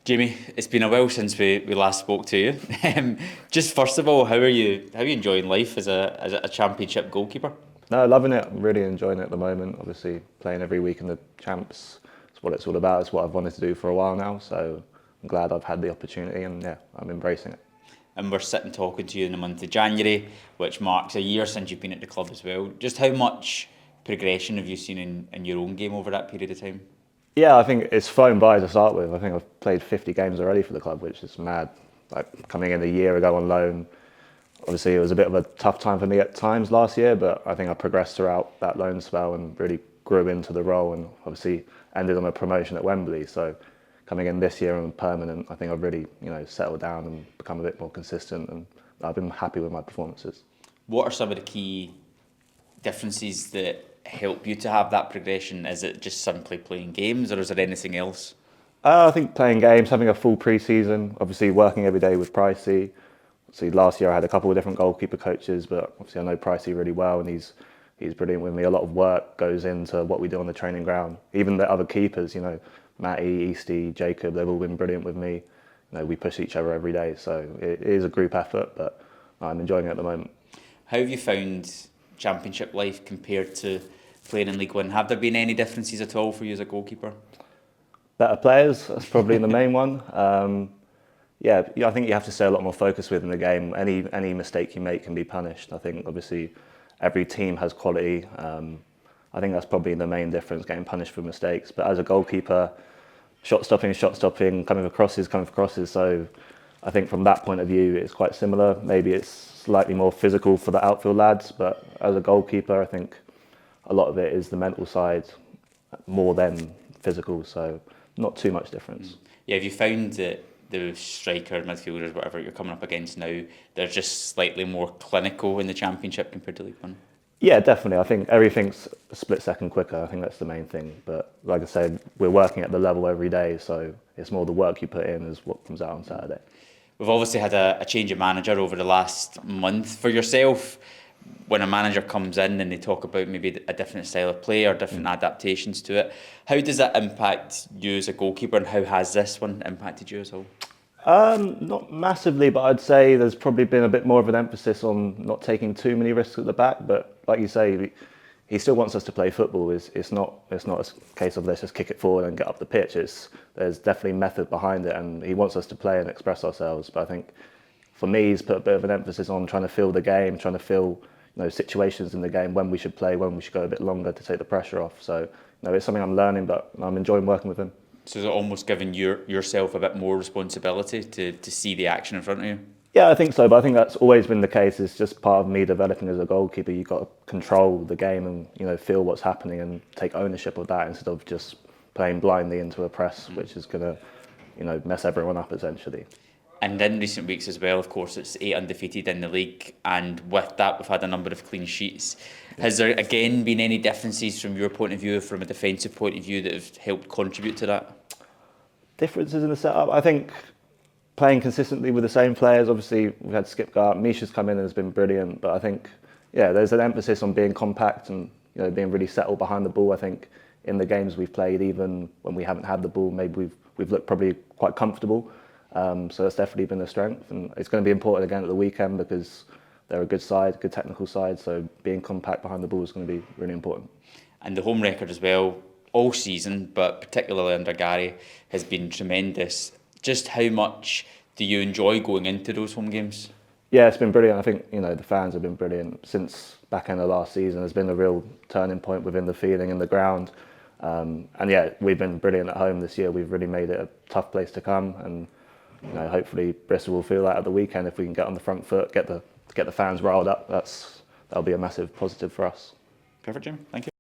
Jamie, it's been a while since we last spoke to you. Just first of all, how are you enjoying life as a championship goalkeeper? No, loving it. I'm really enjoying it at the moment. Obviously, playing every week in the champs is what it's all about. It's what I've wanted to do for a while now. So I'm glad I've had the opportunity, and yeah, I'm embracing it. And we're sitting talking to you in the month of January, which marks a year since you've been at the club as well. Just how much progression have you seen in your own game over that period of time? Yeah, I think it's flown by to start with. I think I've played 50 games already for the club, which is mad. Like coming in a year ago on loan, obviously it was a bit of a tough time for me at times last year, but I think I progressed throughout that loan spell and really grew into the role, and obviously ended on a promotion at Wembley. So coming in this year and permanent, I think I've really settled down and become a bit more consistent, and I've been happy with my performances. What are some of the key differences that help you to have that progression? Is it just simply playing games, or is there anything else? I think playing games, having a full pre-season, obviously working every day with Pricey. See, last year I had a couple of different goalkeeper coaches, but obviously I know Pricey really well, and he's brilliant with me. A lot of work goes into what we do on the training ground. Even the other keepers, Matty, Easty, Jacob, they've all been brilliant with me. We push each other every day, so it is a group effort, but I'm enjoying it at the moment. How have you found championship life compared to playing in League One? Have there been any differences at all for you as a goalkeeper? Better players, that's probably the main one. Yeah, I think you have to stay a lot more focused within the game. Any mistake you make can be punished. I think obviously every team has quality. I think that's probably the main difference, getting punished for mistakes. But as a goalkeeper, shot stopping, coming for crosses. So I think from that point of view, it's quite similar. Maybe it's slightly more physical for the outfield lads, but as a goalkeeper, I think a lot of it is the mental side more than physical. So not too much difference. Yeah, have you found that the striker, midfielders, whatever you're coming up against now, they're just slightly more clinical in the Championship compared to League One? Yeah, definitely. I think everything's a split second quicker. I think that's the main thing. But like I said, we're working at the level every day, so it's more the work you put in is what comes out on Saturday. We've obviously had a change of manager over the last month. For yourself, when a manager comes in and they talk about maybe a different style of play or different adaptations to it, how does that impact you as a goalkeeper, and how has this one impacted you as well? Not massively, but I'd say there's probably been a bit more of an emphasis on not taking too many risks at the back. But like you say, he still wants us to play football. It's not a case of let's just kick it forward and get up the pitch. There's definitely method behind it, and he wants us to play and express ourselves. But I think for me, he's put a bit of an emphasis on trying to feel the game, trying to feel situations in the game, when we should play, when we should go a bit longer to take the pressure off. So it's something I'm learning, but I'm enjoying working with him. So is it almost giving yourself a bit more responsibility to see the action in front of you? Yeah, I think so, but I think that's always been the case. It's just part of me developing as a goalkeeper. You've got to control the game and feel what's happening and take ownership of that, instead of just playing blindly into a press, which is going to mess everyone up essentially. And in recent weeks as well, of course, it's 8 undefeated in the league, and with that we've had a number of clean sheets. Has there again been any differences from your point of view, from a defensive point of view, that have helped contribute to that? Differences in the setup? I think playing consistently with the same players. Obviously, we've had Skip go out. Misha's come in and has been brilliant, but I think, there's an emphasis on being compact and being really settled behind the ball. I think in the games we've played, even when we haven't had the ball, maybe we've looked probably quite comfortable. So that's definitely been a strength, and it's going to be important again at the weekend because they're a good side, good technical side. So being compact behind the ball is going to be really important. And the home record as well, all season, but particularly under Gary, has been tremendous. Just how much do you enjoy going into those home games? Yeah, it's been brilliant. I think the fans have been brilliant since back end of last season. There's been a real turning point within the feeling in the ground, and we've been brilliant at home this year. We've really made it a tough place to come, and hopefully Bristol will feel that at the weekend. If we can get on the front foot, get the fans riled up, that'll be a massive positive for us. Perfect, Jim. Thank you.